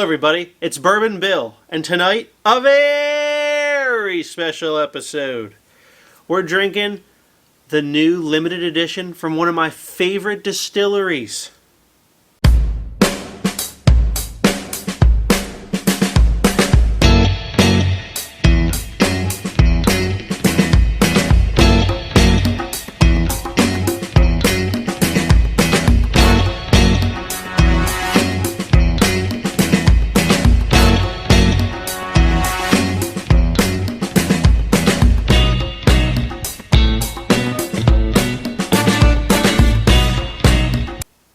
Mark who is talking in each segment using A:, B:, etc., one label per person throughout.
A: Hello everybody, it's Bourbon Bill, and tonight, a very special episode. We're drinking the new limited edition from one of my favorite distilleries.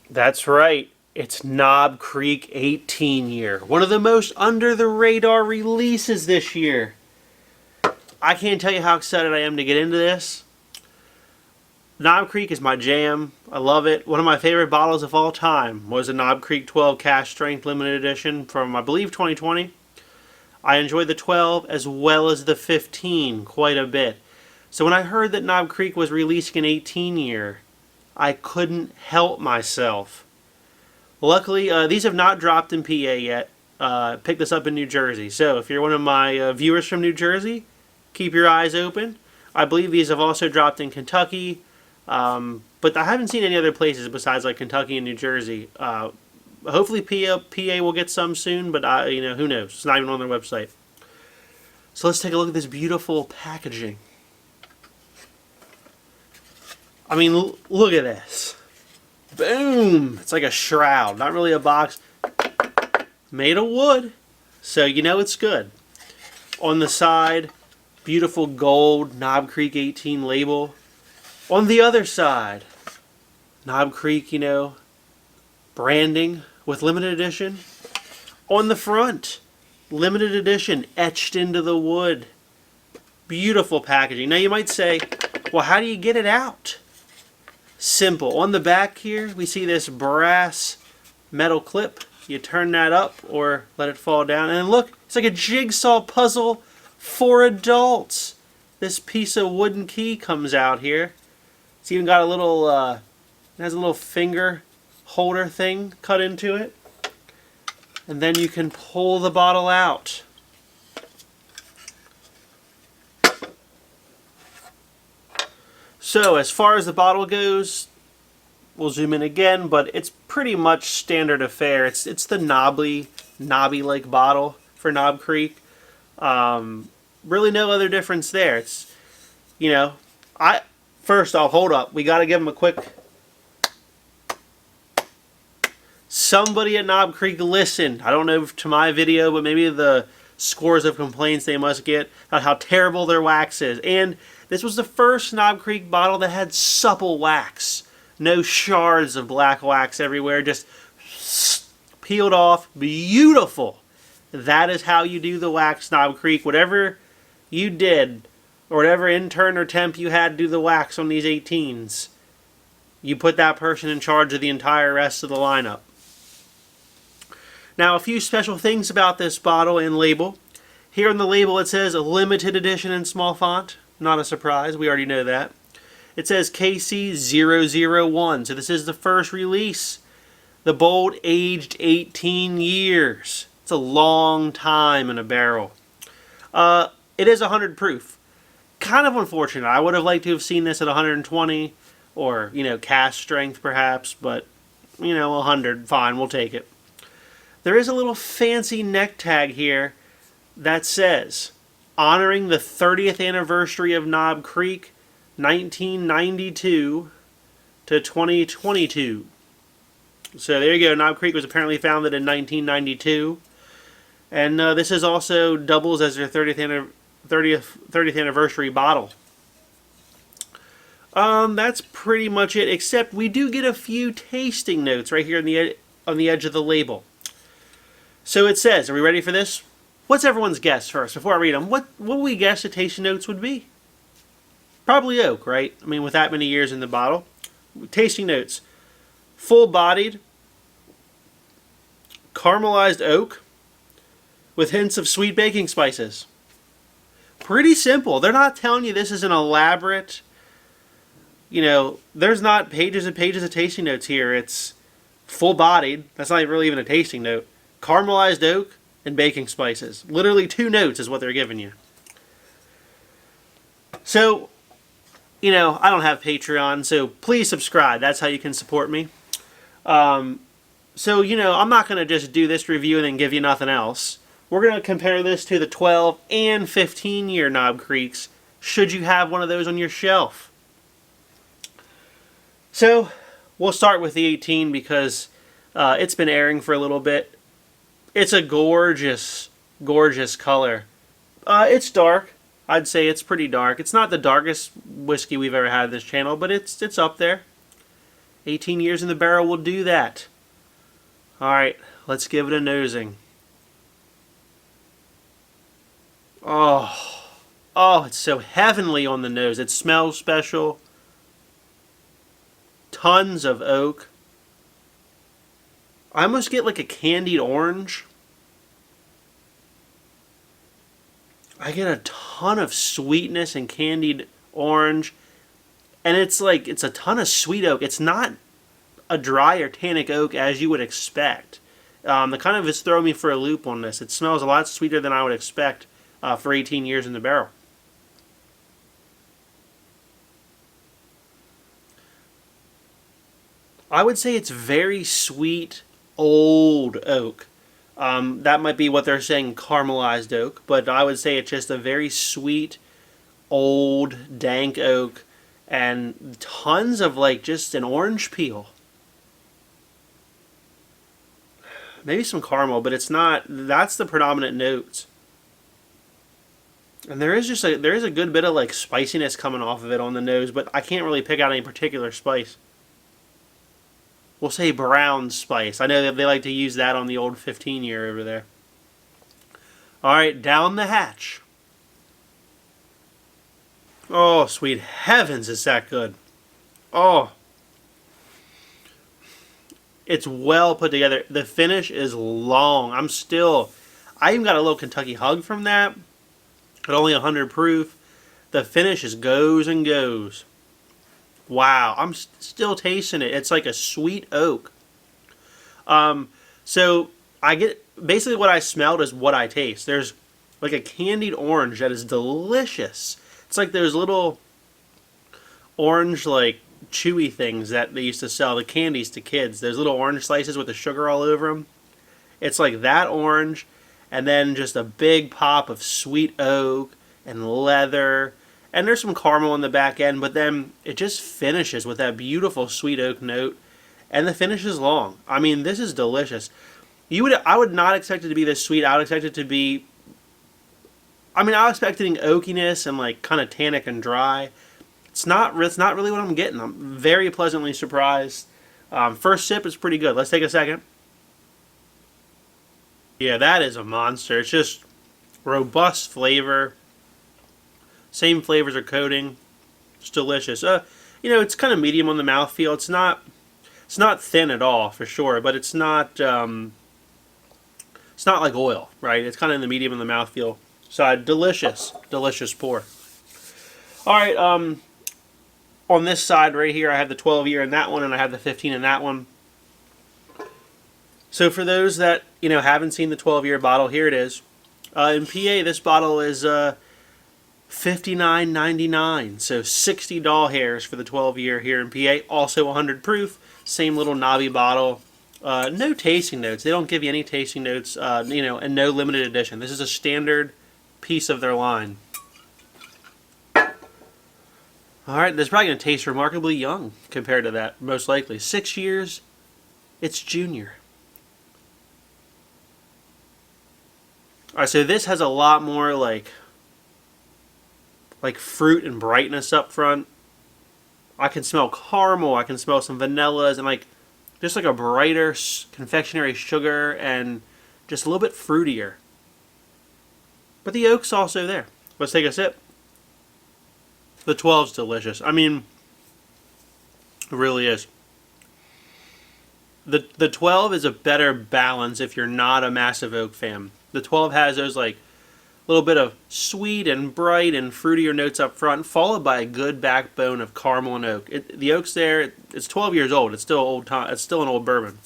A: That's right, it's Knob Creek 18 year. One of the most under the radar releases this year. I can't tell you how excited I am to get into this. Knob Creek is my jam. I love it. One of my favorite bottles of all time was a Knob Creek 12 Cask Strength Limited Edition from, I believe, 2020. I enjoyed the 12 as well as the 15 quite a bit. So when I heard that Knob Creek was releasing an 18 year, I couldn't help myself. Luckily, these have not dropped in PA yet. Picked this up in New Jersey. So if you're one of my viewers from New Jersey, keep your eyes open. I believe these have also dropped in Kentucky. But I haven't seen any other places besides like Kentucky and New Jersey. Hopefully PA will get some soon, but who knows? It's not even on their website. So let's take a look at this beautiful packaging. I mean, look at this. Boom! It's like a shroud. Not really a box. Made of wood. So you know it's good. On the side, beautiful gold Knob Creek 18 label. On the other side, Knob Creek, branding with limited edition. On the front, limited edition etched into the wood. Beautiful packaging. Now you might say, well, how do you get it out? Simple. On the back here, we see this brass metal clip. You turn that up or let it fall down. And look, it's like a jigsaw puzzle for adults. This piece of wooden key comes out here. It's even got a little, it has a little finger holder thing cut into it. And then you can pull the bottle out. So as far as the bottle goes, we'll zoom in again, but it's pretty much standard affair. It's the knobby-like bottle for Knob Creek. Really no other difference there. It's, first off, hold up. We got to give them a quick... Somebody at Knob Creek listened. I don't know to my video, but maybe the scores of complaints they must get about how terrible their wax is. And this was the first Knob Creek bottle that had supple wax. No shards of black wax everywhere. Just peeled off. Beautiful. That is how you do the wax, Knob Creek. Whatever you did, or whatever intern or temp you had to do the wax on these 18s, you put that person in charge of the entire rest of the lineup. Now, a few special things about this bottle and label. Here on the label it says a limited edition in small font. Not a surprise, we already know that. It says KC001, so this is the first release. The bold aged 18 years. It's a long time in a barrel. It is 100 proof. Kind of unfortunate. I would have liked to have seen this at 120 or, cask strength perhaps, but, 100, fine, we'll take it. There is a little fancy neck tag here that says, honoring the 30th anniversary of Knob Creek, 1992 to 2022. So there you go. Knob Creek was apparently founded in 1992. And this is also doubles as their 30th anniversary bottle. That's pretty much it, except we do get a few tasting notes right here on the edge of the label. So it says, are we ready for this? What's everyone's guess first, before I read them? What would we guess the tasting notes would be? Probably oak, right? I mean, with that many years in the bottle. Tasting notes. Full-bodied, caramelized oak, with hints of sweet baking spices. Pretty simple. They're not telling you this is an elaborate, there's not pages and pages of tasting notes here. It's full-bodied. That's not really even a tasting note. caramelized oak and baking spices. Literally 2 notes is what they're giving you. So, you know, I don't have Patreon, so please subscribe. That's how you can support me. So, you know, I'm not going to just do this review and then give you nothing else. We're going to compare this to the 12 and 15 year Knob Creeks, should you have one of those on your shelf. So, we'll start with the 18 because it's been airing for a little bit. It's a gorgeous, gorgeous color. It's dark. I'd say it's pretty dark. It's not the darkest whiskey we've ever had on this channel, but it's up there. 18 years in the barrel will do that. Alright, let's give it a nosing. Oh, it's so heavenly on the nose. It smells special. Tons of oak. I almost get like a candied orange. I get a ton of sweetness and candied orange. And it's like, it's a ton of sweet oak. It's not a dry or tannic oak as you would expect. The kind of is throwing me for a loop on this. It smells a lot sweeter than I would expect for 18 years in the barrel. I would say it's very sweet, old oak. That might be what they're saying, caramelized oak, but I would say it's just a very sweet, old, dank oak, and tons of like just an orange peel. Maybe some caramel, but it's not. That's the predominant notes. And there is a good bit of like spiciness coming off of it on the nose, but I can't really pick out any particular spice. We'll say brown spice. I know that they like to use that on the old 15 year over there. Alright, down the hatch. Oh, sweet heavens, is that good. Oh. It's well put together. The finish is long. I even got a little Kentucky hug from that. But only 100 proof. The finish is goes and goes. Wow, I'm still tasting it. It's like a sweet oak. So I get, basically what I smelled is what I taste. There's like a candied orange that is delicious. It's like those little orange like chewy things that they used to sell, the candies to kids. Those little orange slices with the sugar all over them. It's like that orange, and then just a big pop of sweet oak and leather. And there's some caramel in the back end, but then it just finishes with that beautiful sweet oak note. And the finish is long. I mean, this is delicious. I would not expect it to be this sweet. I would expect it to be, I mean, I was expecting oakiness and like kind of tannic and dry. It's not really what I'm getting. I'm very pleasantly surprised. First sip is pretty good. Let's take a second. Yeah, that is a monster. It's just robust flavor. Same flavors are coating. It's delicious. You know, it's kind of medium on the mouthfeel. It's not thin at all, for sure, but it's not like oil, right? It's kind of in the medium on the mouthfeel side. Delicious, delicious pour. All right, on this side right here, I have the 12 year in that one, and I have the 15 in that one. So for those that, you know, haven't seen the 12 year bottle, here it is. In PA, this bottle is $59.99, so 60 doll hairs for the 12 year here in PA. Also 100 proof, same little knobby bottle. No tasting notes. They don't give you any tasting notes, you know, and no limited edition. This is a standard piece of their line. Alright, this is probably going to taste remarkably young compared to that, most likely. 6 years, it's junior. Alright, so this has a lot more like fruit and brightness up front. I can smell caramel, I can smell some vanillas, and like just like a brighter confectionery sugar and just a little bit fruitier. But the oak's also there. Let's take a sip. The 12's delicious. I mean, it really is. The 12 is a better balance if you're not a massive oak fan. The 12 has those like little bit of sweet and bright and fruitier notes up front, followed by a good backbone of caramel and oak. The oak's there. It's 12 years old. It's still old. It's still an old bourbon.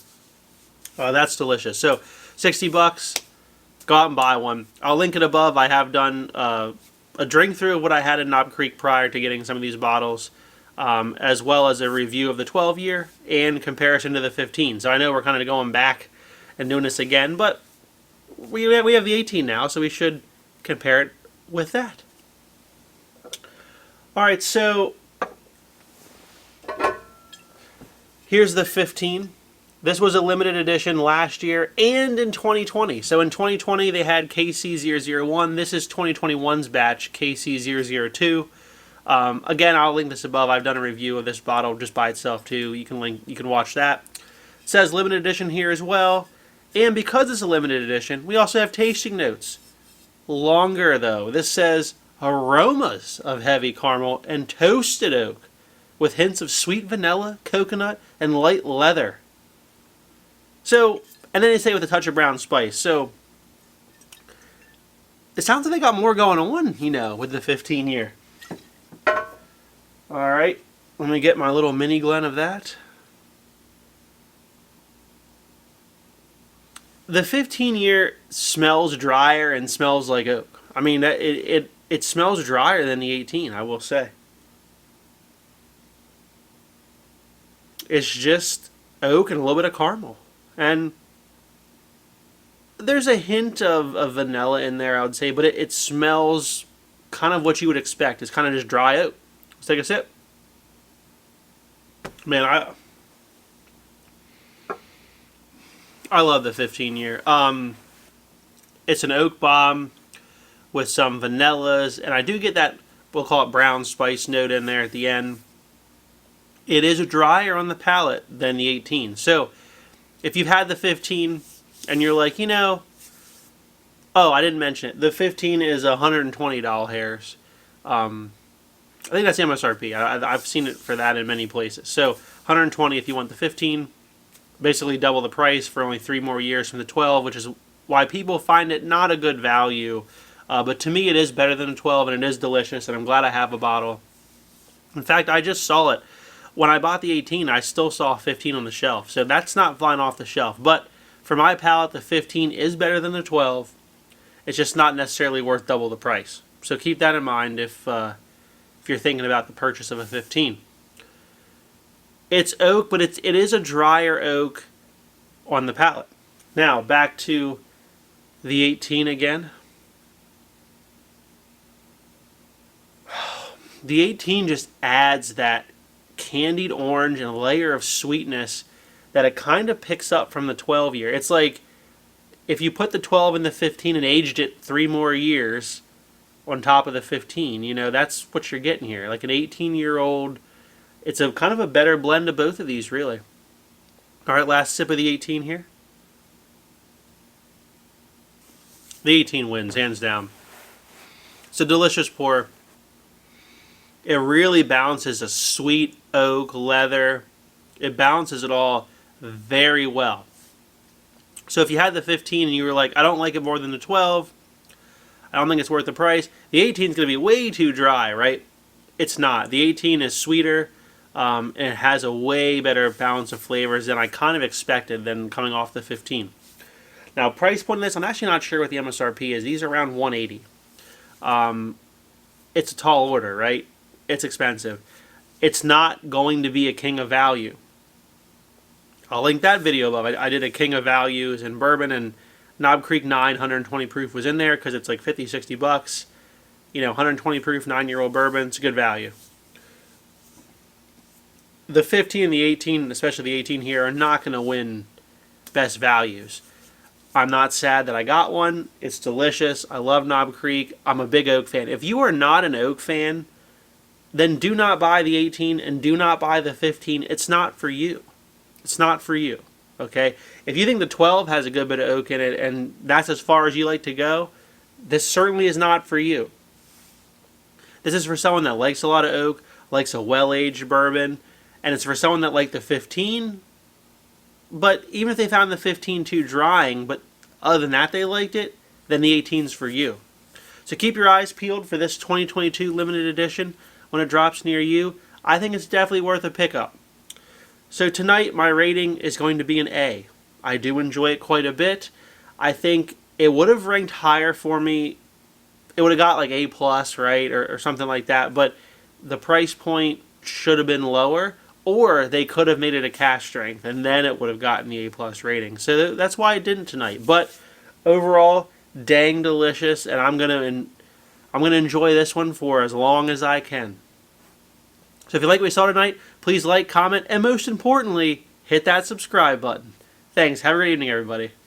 A: That's delicious. So 60 bucks. Go out and buy one. I'll link it above. I have done a drink through of what I had in Knob Creek prior to getting some of these bottles, as well as a review of the 12-year and comparison to the 15. So I know we're kind of going back and doing this again, but we have the 18 now, so we should compare it with that. All right, so here's the 15. This was a limited edition last year and in 2020. So in 2020, they had KC001. This is 2021's batch, KC002. Again, I'll link this above. I've done a review of this bottle just by itself too. You can watch that. It says limited edition here as well. And because it's a limited edition, we also have tasting notes. Longer though. This says aromas of heavy caramel and toasted oak with hints of sweet vanilla, coconut, and light leather. So, and then they say with a touch of brown spice. So, it sounds like they got more going on, you know, with the 15-year. Alright, let me get my little mini Glen of that. The 15-year smells drier and smells like oak. I mean, it smells drier than the 18, I will say. It's just oak and a little bit of caramel. And there's a hint of vanilla in there, I would say, but it smells kind of what you would expect. It's kind of just dry oak. Let's take a sip. Man, I love the 15-year. It's an oak bomb with some vanillas, and I do get that, we'll call it brown spice note in there at the end. It is drier on the palate than the 18. So, if you've had the 15 and you're like, you know, oh, I didn't mention it. The 15 is $120 hairs. I think that's MSRP. I've seen it for that in many places. So, $120 if you want the 15. Basically double the price for only 3 more years from the 12, which is why people find it not a good value. But to me, it is better than the 12, and it is delicious, and I'm glad I have a bottle. In fact, I just saw it. When I bought the 18, I still saw 15 on the shelf. So that's not flying off the shelf. But for my palate, the 15 is better than the 12. It's just not necessarily worth double the price. So keep that in mind if you're thinking about the purchase of a 15. It's oak, but it is a drier oak on the palate. Now, back to the 18 again. The 18 just adds that candied orange and a layer of sweetness that it kind of picks up from the 12-year. It's like if you put the 12 in the 15 and aged it 3 more years on top of the 15, you know, that's what you're getting here. Like an 18-year-old, it's a kind of a better blend of both of these, really. All right, last sip of the 18 here. The 18 wins, hands down. It's a delicious pour. It really balances a sweet oak, leather. It balances it all very well. So if you had the 15 and you were like, I don't like it more than the 12, I don't think it's worth the price, the 18 is going to be way too dry, right? It's not. The 18 is sweeter, and it has a way better balance of flavors than I kind of expected than coming off the 15. Now, price point of this, I'm actually not sure what the MSRP is. These are around $180. It's a tall order, right? It's expensive. It's not going to be a king of value. I'll link that video above. I did a king of values in bourbon, and Knob Creek 9 120 proof was in there because it's like 50, 60 bucks. You know, 120 proof 9-year-old bourbon, it's a good value. The 15 and the 18, especially the 18 here, are not going to win best values. I'm not sad that I got one. It's delicious. I love Knob Creek. I'm a big oak fan. If you are not an oak fan, then do not buy the 18 and do not buy the 15. It's not for you. It's not for you. Okay? If you think the 12 has a good bit of oak in it and that's as far as you like to go, this certainly is not for you. This is for someone that likes a lot of oak, likes a well-aged bourbon, and it's for someone that liked the 15. But even if they found the 15 too drying, but other than that they liked it, then the 18's for you. So keep your eyes peeled for this 2022 limited edition when it drops near you. I think it's definitely worth a pickup. So tonight my rating is going to be an A. I do enjoy it quite a bit. I think it would have ranked higher for me. It would have got like A plus, right, or something like that. But the price point should have been lower, or they could have made it a cash strength, and then it would have gotten the A plus rating. So that's why it didn't tonight. But overall, dang delicious, and I'm gonna enjoy this one for as long as I can. So if you like what we saw tonight, please like, comment, and most importantly, hit that subscribe button. Thanks. Have a great evening, everybody.